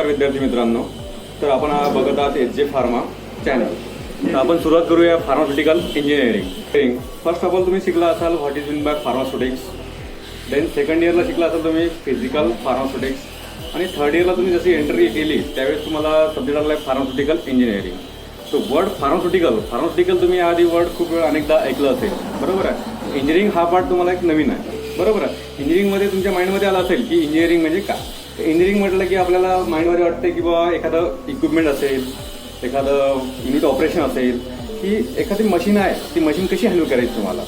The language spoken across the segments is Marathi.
नमस्कार विद्यार्थी मित्रांनो. तर आपण बघत आहात एच.जे. Pharma channel. तर आपण सुरुवात करूया pharmaceutical engineering. First of all तुम्ही शिकला असाल what is mean by pharmaceutics. Then second इयरला शिकला असाल तुम्ही फिजिकल फार्मास्युटिक्स. आणि थर्ड इयरला तुम्ही जशी एंट्री केली त्यावेळेस तुम्हाला सब्जेक्ट आला फार्मास्युटिकल इंजिनिअरिंग. तो वर्ड फार्मास्युटिकल तुम्ही आधी वर्ड खूप वेळ अनेकदा ऐकलं असेल, बरोबर आहे. इंजिनिअरिंग हा पार्ट तुम्हाला एक नवीन आहे, बरोबर आहे. इंजिनिअरिंगमध्ये तुमच्या माइंडमध्ये आलं असेल की इंजिनिअरिंग म्हणजे काय. इंजिनिअरिंग म्हटलं की आपल्याला माइंडमध्ये वाटते की बाबा एखादं इक्विपमेंट असेल, एखादं युनिट ऑपरेशन असेल, की एखादी मशीन आहे ती मशीन कशी हँडल करायची तुम्हाला,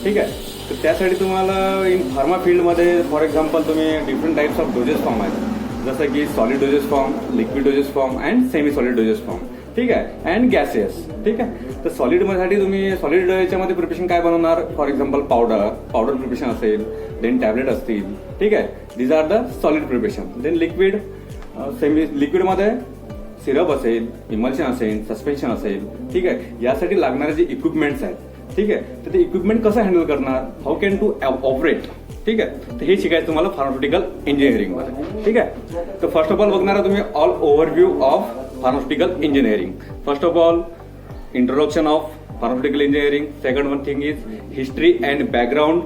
ठीक आहे. तर त्यासाठी तुम्हाला इन फार्मा फील्डमध्ये फॉर एक्झाम्पल तुम्ही different types of doses form आहेत, जसं की solid doses form, liquid doses form and semi solid doses form, ठीक आहे, अँड गॅसेस, ठीक आहे. तर सॉलिडमध्ये तुम्ही सॉलिड याच्यामध्ये प्रिपरेशन काय बनवणार, फॉर एक्झाम्पल पावडर प्रिपरेशन असेल, देन टॅबलेट असतील, ठीक आहे. These are the solid preparation. Then liquid, लिक्विडमध्ये सिरप असेल, इमल्शन असेल, सस्पेन्शन असेल, ठीक आहे. यासाठी लागणारे जे इक्विपमेंट्स आहेत, ठीक आहे, तर ते इक्विपमेंट कसं हँडल करणार, हाऊ कॅन टू ऑपरेट, ठीक आहे. तर हे शिकायचं तुम्हाला फार्मास्युटिकल इंजिनिअरिंगमध्ये, ठीक आहे. तर फर्स्ट ऑफ ऑल बघणार तुम्ही all overview of pharmaceutical engineering. First of all introduction of pharmaceutical engineering. Second one thing is history and background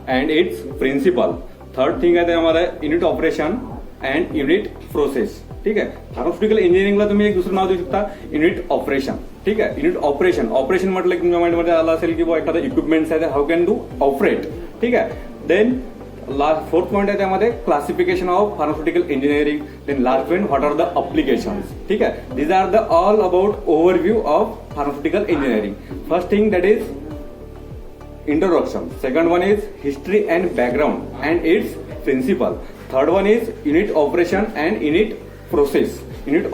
and its principle. Third thing आहे त्यामध्ये unit operation and unit process, ठीक आहे. फार्मास्युटिकल इंजिनिअरिंगला तुम्ही एक दुसरं नाव देऊ शकता, युनिट ऑपरेशन, ठीक आहे. युनिट ऑपरेशन म्हटलं की तुमच्या माइंडमध्ये आलं असेल की एखादं इक्विपमेंट्स आहे, हाऊ कॅन डू ऑपरेट, ठीक आहे. देन लास्ट फोर्थ पॉईंट आहे त्यामध्ये classification of pharmaceutical engineering. Then last point what are the applications, ठीक आहे. These are the all about overview of pharmaceutical engineering. First thing that is introduction. Second one is history and background and its principle. Third one is unit operation and unit process. Unit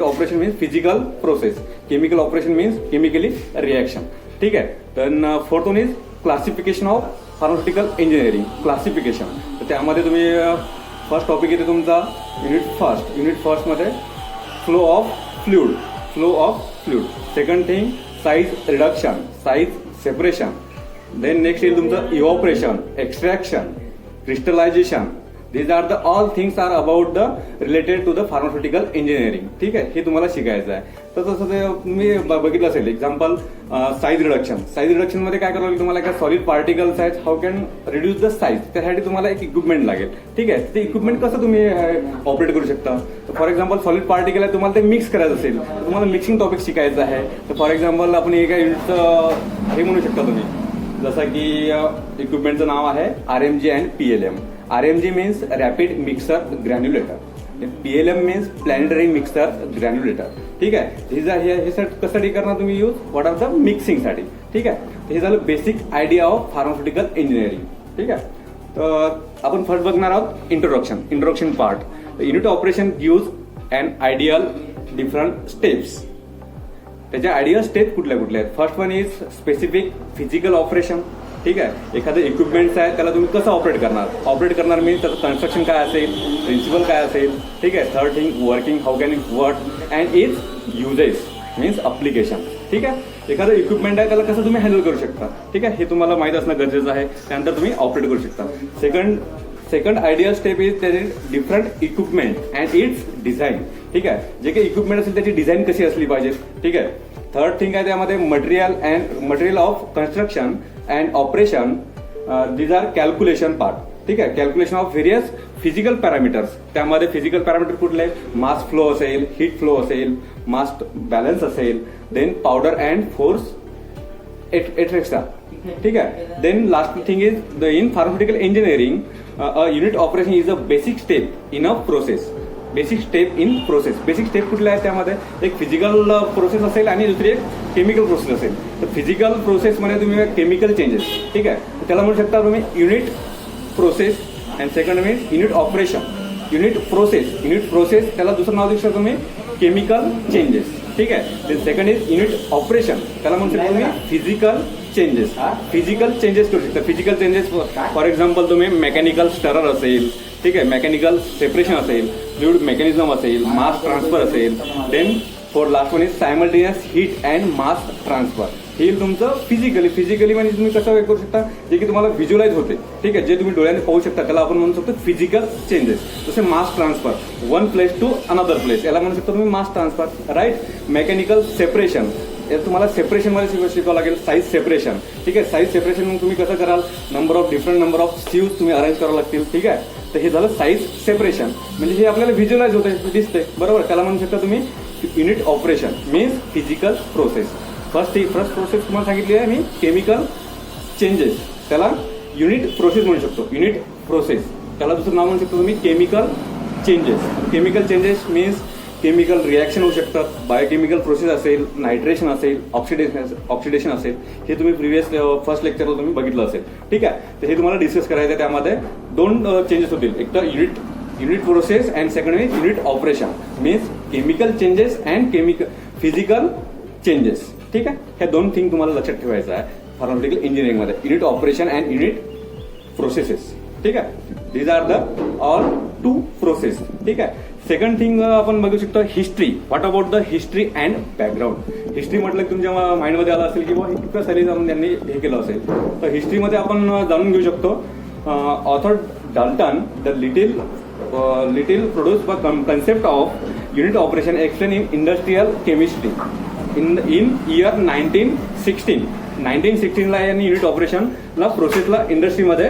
operation means physical process. Chemical operation means chemically reaction, ठीक आहे. Then fourth one is classification of pharmaceutical engineering. Classification, तर त्यामध्ये तुम्ही फर्स्ट टॉपिक येते तुमचा युनिट फर्स्ट मध्ये flow of fluid. Second thing size reduction, size separation. Then next येईल तुमचं evaporation, extraction, crystallization. These are the all things are about the related to the pharmaceutical engineering, ठीक आहे. हे तुम्हाला शिकायचं आहे. तर तसं ते तुम्ही बघितलं असेल एक्झाम्पल साईज रिडक्शन मध्ये काय करावं लागेल तुम्हाला, काय सॉलिड पार्टिकल्स आहेत, how can reduce the size. त्यासाठी तुम्हाला एक इक्विपमेंट लागेल, ठीक आहे. ते इक्विपमेंट कसं तुम्ही ऑपरेट करू शकता. फॉर एक्झाम्पल सॉलिड पार्टिकल आहे, तुम्हाला ते मिक्स करायचं असेल, तुम्हाला मिक्सिंग टॉपिक शिकायचं आहे. तर फॉर एक्झाम्पल आपण एका युनिटचं हे म्हणू शकता तुम्ही, जसं की इक्विपमेंटचं नाव आहे RMG and PLM. RMG means rapid mixer granulator, PLM means planetary mixer granulator, ठीक आहे. हे कशासाठी करणार तुम्ही यूज, व्हॉट आर द मिक्सिंगसाठी, ठीक आहे. हे झालं basic idea of pharmaceutical engineering, ठीक आहे. तर आपण फर्स्ट बघणार आहोत introduction part. Unit operation gives and ideal different steps. त्याच्या आयडियल स्टेप कुठल्या आहेत. First one is specific physical operation, ठीक आहे. एखादं इक्विपमेंट्स आहे त्याला तुम्ही कसं ऑपरेट करणार मीन्स त्याचं कन्स्ट्रक्शन काय असेल, प्रिन्सिपल काय असेल, ठीक आहे. Third thing working, how can it work and it's uses means application, ठीक आहे. एखादं इक्विपमेंट आहे त्याला कसं तुम्ही हँडल करू शकता, ठीक आहे. हे तुम्हाला माहित असणं गरजेचं आहे. त्यानंतर तुम्ही ऑपरेट करू शकता. सेकंड आयडियल स्टेप इज त्याचे different equipment and it's design, ठीक आहे. जे काही इक्विपमेंट असेल त्याची डिझाईन कशी असली पाहिजे, ठीक आहे. थर्ड थिंग आहे त्यामध्ये material of construction and operation. These are calculation part, ठीक आहे. Calculation of various physical parameters. त्यामध्ये फिजिकल पॅरामीटर कुठले, मास फ्लो असेल, हीट फ्लो असेल, मास बॅलन्स असेल, then powder and force etcetera, ठीक आहे. Then last thing is in pharmaceutical engineering unit operation is a basic step in a process. Basic step कुठले आहेत त्यामध्ये, एक फिजिकल प्रोसेस असेल आणि दुसरी एक केमिकल प्रोसेस असेल. तर फिजिकल प्रोसेसमध्ये तुम्ही केमिकल चेंजेस, ठीक आहे, त्याला म्हणू शकता तुम्ही unit process. And second means unit operation, unit process त्याला दुसरं नाव देऊ शकता तुम्ही केमिकल चेंजेस, ठीक आहे. सेकंड इज युनिट ऑपरेशन, त्याला म्हणू शकता तुम्ही फिजिकल चेंजेस करू शकता. फिजिकल चेंजेस फॉर एक्झाम्पल तुम्ही मेकॅनिकल स्टरर असेल, ठीक आहे, मेकॅनिकल सेपरेशन असेल, फ्लुइड मेकॅनिझम असेल, मास ट्रान्सफर असेल. Then for last one is simultaneous heat and mass transfer, हे येईल तुमचं फिजिकली म्हणजे तुम्ही कसं करू शकता, जे की तुम्हाला व्हिज्युअलाइज होते, ठीक आहे, जे तुम्ही डोळ्याने पाहू शकता, त्याला आपण म्हणू शकतो फिजिकल चेंजेस. जसे mass transfer, one place to another place, याला म्हणू शकता तुम्ही mass transfer, right. Mechanical separation, तुम्हाला सेपरेशन मध्ये शिकावं लागेल, साईज सेपरेशन, ठीक आहे. साईज सेपरेशन मग तुम्ही कसं कराल, डिफरंट नंबर ऑफ सीव्स तुम्ही अरेंज करावं लागतील, ठीक आहे. तर हे झालं साईज सेपरेशन, म्हणजे हे आपल्याला व्हिज्युअलाइज होते, दिसते, बरोबर. त्याला म्हणू शकता तुम्ही unit operation means physical process. First process तुम्हाला सांगितली आहे मी, केमिकल चेंजेस, त्याला युनिट प्रोसेस म्हणू शकतो, युनिट प्रोसेस. त्याला दुसरं नाव म्हणू शकतो तुम्ही chemical changes. Chemical changes means chemical reaction होऊ शकतात, बायोकेमिकल प्रोसेस असेल, नायट्रेशन असेल, ऑक्सिडेशन असेल, हे तुम्ही प्रिव्हियस फर्स्ट लेक्चरला तुम्ही बघितलं असेल, ठीक आहे. तर हे तुम्हाला डिस्कस करायचं आहे. त्यामध्ये दोन चेंजेस होतील, एक तर unit process and second is unit operation means chemical changes and physical changes, ठीक आहे. ह्या दोन थिंग तुम्हाला लक्षात ठेवायचं आहे फार्मास्युटिकल इंजिनिअरिंगमध्ये, unit operation and unit processes, ठीक आहे. These are the all two process, ठीक आहे. सेकंड थिंग आपण बघू शकतो history. What about the history and background. History म्हटलं की तुमच्या माइंडमध्ये आलं असेल की हे कुठल्या साली जाऊन त्यांनी हे केलं असेल, तर हिस्ट्रीमध्ये आपण जाणून घेऊ शकतो. Author Dalton the little produce the concept of unit operation explain in industrial chemistry in year 1916. 1916ला यांनी युनिट ऑपरेशनला प्रोसेसला इंडस्ट्रीमध्ये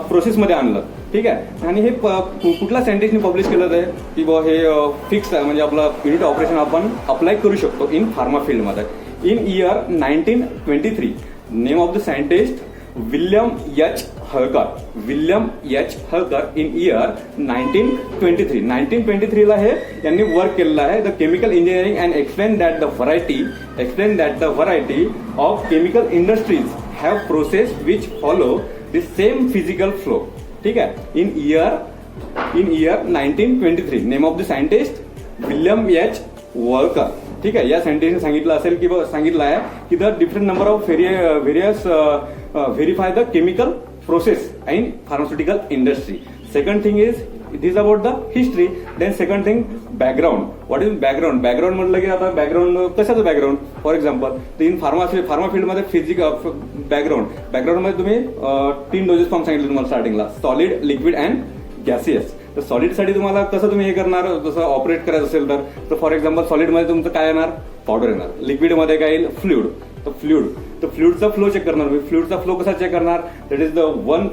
प्रोसेसमध्ये आणलं, ठीक आहे. आणि हे कुठल्या सायंटिस्टने पब्लिश केलं आहे की हे फिक्स आहे, म्हणजे आपलं युनिट ऑपरेशन आपण अप्लाय करू शकतो इन फार्मा फील्डमध्ये. In year 1923. Name of the scientist William H Walker. William H Walker in year 1923. 1923ला हे यांनी वर्क केलेलं आहे. The chemical engineering and explain that the variety of chemical industries have process which follow the same physical flow, ठीक आहे. In year 1923. Name of the scientist William H Walker, ठीक आहे. या सायंटिस्टने सांगितलं आहे की the different number of various verify the chemical process in pharmaceutical industry. Second thing is it is about the history. Then second thing background. What is background. Background म्हटलं की आता बॅकग्राऊंड कशाचं background, for example in pharma फील्डमध्ये बॅकग्राऊंडमध्ये तुम्ही 3 डोजेस फॉर्म सांगितले तुम्हाला स्टार्टिंगला, सॉलिड, लिक्विड अँड गॅसियस. तर सॉलिडसाठी तुम्हाला कसं तुम्ही हे करणार, जसं ऑपरेट करायचं असेल तर फॉर एक्झाम्पल सॉलिडमध्ये तुमचं काय येणार, पावडर येणार. लिक्विडमध्ये काय येईल, फ्लुइड. तर फ्लुइडचा फ्लो चेक करणार. फ्लुइडचा फ्लो कसा चेक करणार, that is the one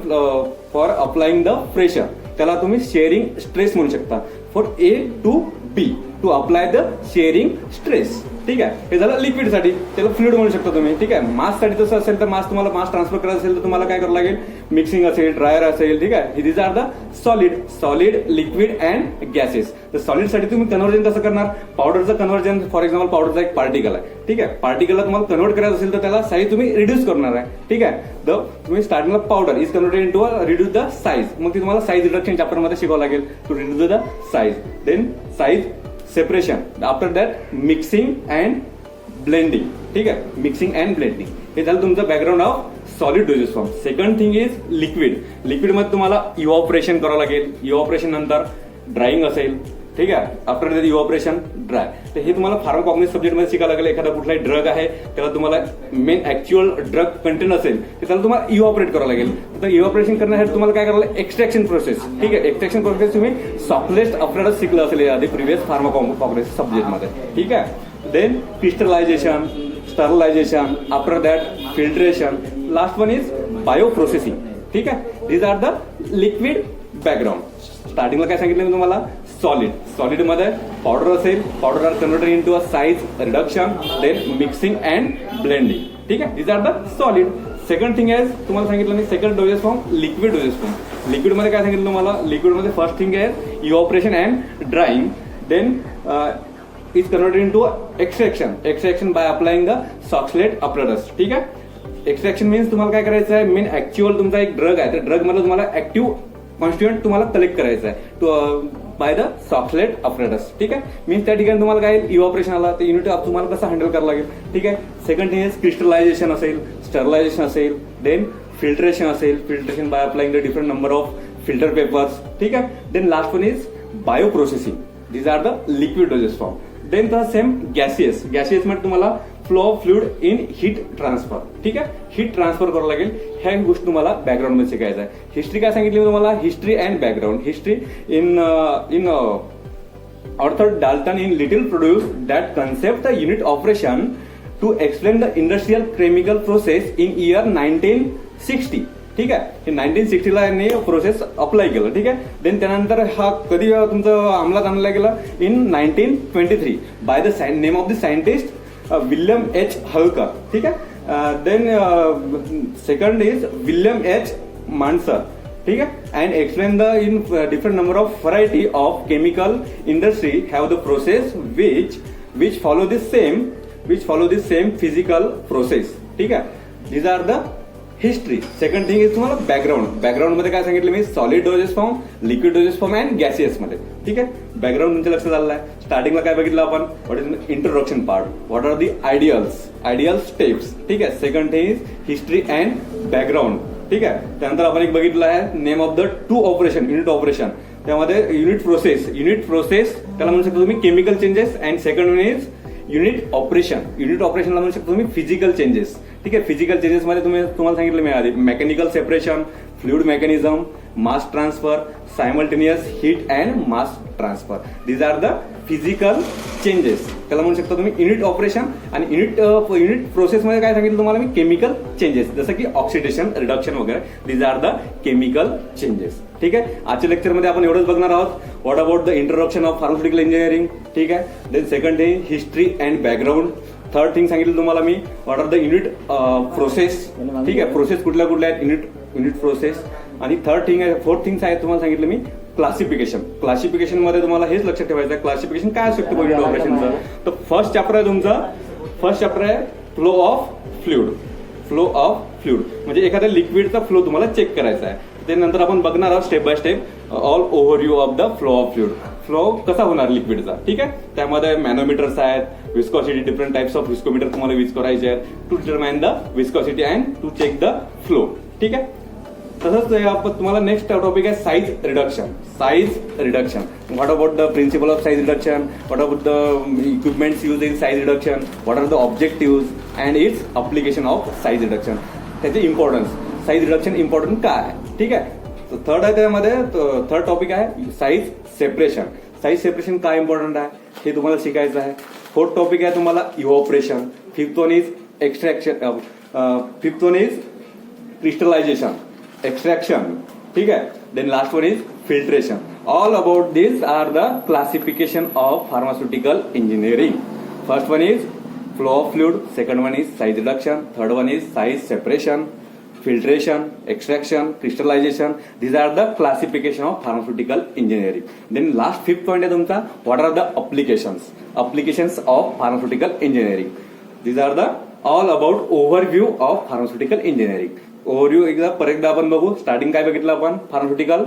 for applying the pressure, त्याला तुम्ही शेअरिंग स्ट्रेस म्हणू शकता. For A to B to apply the shearing stress, ठीक आहे. हे झालं लिक्विडसाठी, त्याला फ्लुइड म्हणू शकता तुम्ही, ठीक आहे. माससाठी तसं असेल तर तुम्हाला मास ट्रान्सफर करायचं असेल तर तुम्हाला काय करावं लागेल, मिक्सिंग असेल, ड्रायर असेल, ठीक आहे. These are the solid, liquid and gases. तर सॉलिडसाठी तुम्ही कन्व्हर्जन कसं करणार, पावडरचं कन्व्हर्जन. फॉर एक्झाम्पल पावडरचा एक पार्टिकल आहे, ठीक आहे. पार्टिकलला तुम्हाला कन्व्हर्ट करायचं असेल तर त्याला साईज तुम्ही रिड्यूस करणार आहे, ठीक आहे. तुम्ही स्टार्टिंगला powder is converted in to reduce the size. मग ती तुम्हाला साईज रिडक्शन चॅप्टरमध्ये शिकावं लागेल to reduce the size. Then size separation. After that mixing and blending, ठीक आहे. मिक्सिंग अँड ब्लेंडिंग हे झालं तुमचं background of solid doses form. Second thing is liquid. लिक्विडमध्ये तुम्हाला इव्हॉपरेशन करावं लागेल. इव्हॉपरेशन नंतर ड्राईंग असेल, ठीक आहे. After that evaporation dry. तर हे तुम्हाला फार्माकॉग्निक्स सब्जेक्टमध्ये शिकायला लागेल. एखादा कुठलाही ड्रग आहे त्याला तुम्हाला मेन ऍक्च्युअल ड्रग कंटेंट असेल तर त्याला तुम्हाला इव्हॉपरेट करावं लागेल. तर इव्हॉपरेशन करण्यासाठी तुम्हाला काय करावं लागेल, एक्स्ट्रॅक्शन प्रोसेस, ठीक आहे. एक्स्ट्रॅक्शन प्रोसेस तुम्ही सॉफ्टलेस्ट अपरेटस शिकलं असेल आधी प्रिव्हियस फार्माकॉग्निक्स सब्जेक्टमध्ये, ठीक आहे. Then crystallization, sterilization, after that filtration, last one is bioprocessing, ठीक आहे. These are the liquid background. स्टार्टिंगला काय सांगितलं मी तुम्हाला, सॉलिडमध्ये पावडर असेल, powder are converted in to a size reduction, then mixing and blending, ठीक आहे. These are the solid. Second thing आहे तुम्हाला सांगितलं मी, second doses form liquid doses form. लिक्विडमध्ये काय सांगितलं तुम्हाला, लिक्विडमध्ये फर्स्ट थिंग आहे evaporation and drawing. Then is converted in to extraction by applying the Soxhlet apparatus, ठीक आहे. एक्स्ट्रॅक्शन मीन्स तुम्हाला काय करायचं आहे, मेन ऍक्च्युअल तुमचा एक ड्रग आहे, त्या ड्रगमध्ये तुम्हाला ऍक्टिव्ह कॉन्स्टिट्युएंट तुम्हाला कलेक्ट करायचं आहे बाय द सॉक्सलेट अपरेटस, ठीक आहे. मीन्स त्या ठिकाणी तुम्हाला काय इव्हॉपरेशन आला तर युनिट तुम्हाला कसं हँडल करावं लागेल, ठीक आहे. सेकंड थिंग इज क्रिस्टलायझेशन असेल, स्टरलायझेशन असेल, देन फिल्ट्रेशन असेल, filtration by applying the different number of filter papers, ठीक आहे. Then last one is bioprocessing. These are the liquid doses form. Then the same gaseous मध्ये तुम्हाला flow of fluid in heat transfer. ठीक आहे, हीट ट्रान्सफर करावं लागेल. ह्या गोष्टी तुम्हाला बॅकग्राऊंड मध्ये शिकायचं आहे. हिस्ट्री काय सांगितली तुम्हाला, history and background. History in Arthur Dalton in Little produced that concept the unit operation to explain the industrial chemical process in year 1960. ठीक आहे, हे 1960 ला यांनी प्रोसेस अप्लाय केलं. ठीक आहे, देन त्यानंतर हा कधी तुमचं अंमलात आणला गेला, in 1923 by the name of the scientist William H Walker. ठीक आहे, then second is William H मानसर. ठीक है, and explain the in different number of variety of chemical industry have the process which follow the same physical process. ठीक है, these are the history. Second thing is तुम्हाला बॅकग्राऊंड. बॅकग्राऊंड मध्ये काय सांगितलं मी, solid doses form, liquid doses form and gaseous मध्ये. ठीक आहे, बॅकग्राऊंड तुमच्या लक्षात आलेलं आहे. स्टार्टिंगला काय बघितलं आपण, what is introduction part, what are the ideal steps. ठीक आहे, second thing is history and background. ठीक आहे, त्यानंतर आपण एक बघितलं आहे name of the two operation, unit operation. त्यामध्ये युनिट प्रोसेस त्याला म्हणू शकता तुम्ही chemical changes, and second one is unit ऑपरेशनला म्हणू शकता तुम्ही फिजिकल चेंजेस. ठीक आहे, फिजिकल चेंजेस मध्ये तुम्हाला सांगितलं मी आधी, mechanical separation, fluid mechanism, mass transfer, simultaneous heat and mass transfer. These are the physical changes. त्याला म्हणू शकता तुम्ही युनिट ऑपरेशन. आणि युनिट प्रोसेसमध्ये काय सांगितलं तुम्हाला मी, केमिकल चेंजेस, जसं की ऑक्सिडेशन, रिडक्शन वगैरे. These are the chemical changes. ठीक आहे, आजच्या लेक्चरमध्ये आपण एवढंच बघणार आहोत. What about the introduction of pharmaceutical engineering. ठीक आहे, then second thing history and background. Third thing सांगितलं तुम्हाला मी, what are the unit process. ठीक आहे, प्रोसेस कुठल्या आहेत, युनिट प्रोसेस. आणि फोर्थ थिंग आहे तुम्हाला सांगितलं मी, क्लासिफिकेशन मध्ये तुम्हाला हेच लक्षात ठेवायचं आहे, क्लासिफिकेशन काय असू शकतं युनिट ऑपरेशनचं. तर फर्स्ट चॅप्टर आहे फ्लो ऑफ फ्लुइड. म्हणजे एखाद्या लिक्विडचा फ्लो तुम्हाला चेक करायचा आहे. त्यानंतर आपण बघणार आहोत step by step all overview of the flow of fluid. Flow कसा होणार लिक्विडचा. ठीक आहे, त्यामध्ये मॅनोमीटर्स आहेत, viscosity, different types of viscometer तुम्हाला यूज करायचे आहेत to determine the viscosity and to check the flow. ठीक आहे, तसंच तुम्हाला नेक्स्ट टॉपिक आहे size reduction. What about the principle of size reduction, what about the equipments use in size reduction, what are the objective and it's application of size reduction. त्याचे इम्पॉर्टन्स, साइज रिडक्शन इम्पॉर्टंट काय आहे. ठीक आहे, थर्ड आहे त्यामध्ये, थर्ड टॉपिक आहे साइज सेपरेशन काय इम्पॉर्टंट आहे हे तुम्हाला शिकायचं आहे. फोर्थ टॉपिक आहे तुम्हाला evaporation. Fifth one is extraction. Fifth one is crystallization, extraction. ठीक आहे, then last one is filtration. All about this are the classification of pharmaceutical engineering. First one is flow of fluid, second one is size reduction, third one is size separation, filtration, extraction, crystallization. These are the classification of pharmaceutical engineering. Then last fifth point आहे तुमचा, what are the applications of pharmaceutical engineering. These are the all about overview of pharmaceutical engineering. Overview एकदा आपण बघू. स्टार्टिंग काय बघितलं आपण, pharmaceutical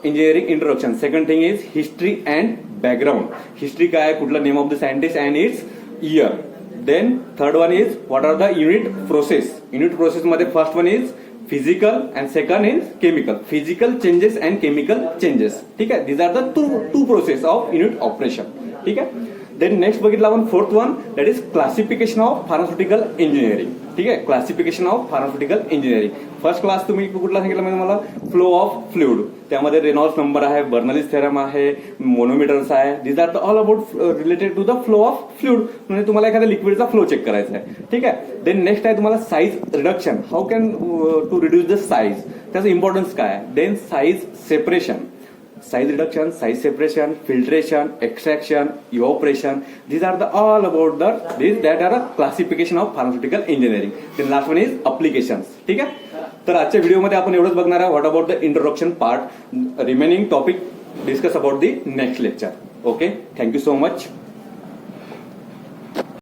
engineering introduction. Second thing is history and background. History काय, कुठला name of the scientist and it's year. Then third one is what are the unit process मध्ये first one is physical and second is chemical. Physical changes and chemical changes. ठीक आहे, these are the two process of unit operation. ठीक आहे, देन नेक्स्ट बघितलं आपण fourth one, that is classification of pharmaceutical engineering. ठीक आहे, classification of pharmaceutical engineering. First class तुम्ही कुठला सांगितलं म्हणजे मला, फ्लो ऑफ फ्लुइड. त्यामध्ये रेनॉल्ड्स नंबर आहे, बर्नॉलीज थेरम आहे, मोनोमीटर्स आहे. These are the all about related to the flow of fluid. म्हणजे तुम्हाला एखाद्या लिक्विडचा फ्लो चेक करायचा आहे. ठीक आहे, देन नेक्स्ट आहे तुम्हाला size reduction. How can to reduce the size, त्याचं इम्पॉर्टन्स काय आहे. Then size separation, size reduction, size separation, filtration, extraction, evaporation. These are the all about that are a classification of pharmaceutical engineering. Then last one is applications. ठीक आहे, तर आजच्या व्हिडिओमध्ये आपण एवढंच बघणार आहे. What about the introduction part. Remaining topic discuss about the next lecture. Okay, thank you so much.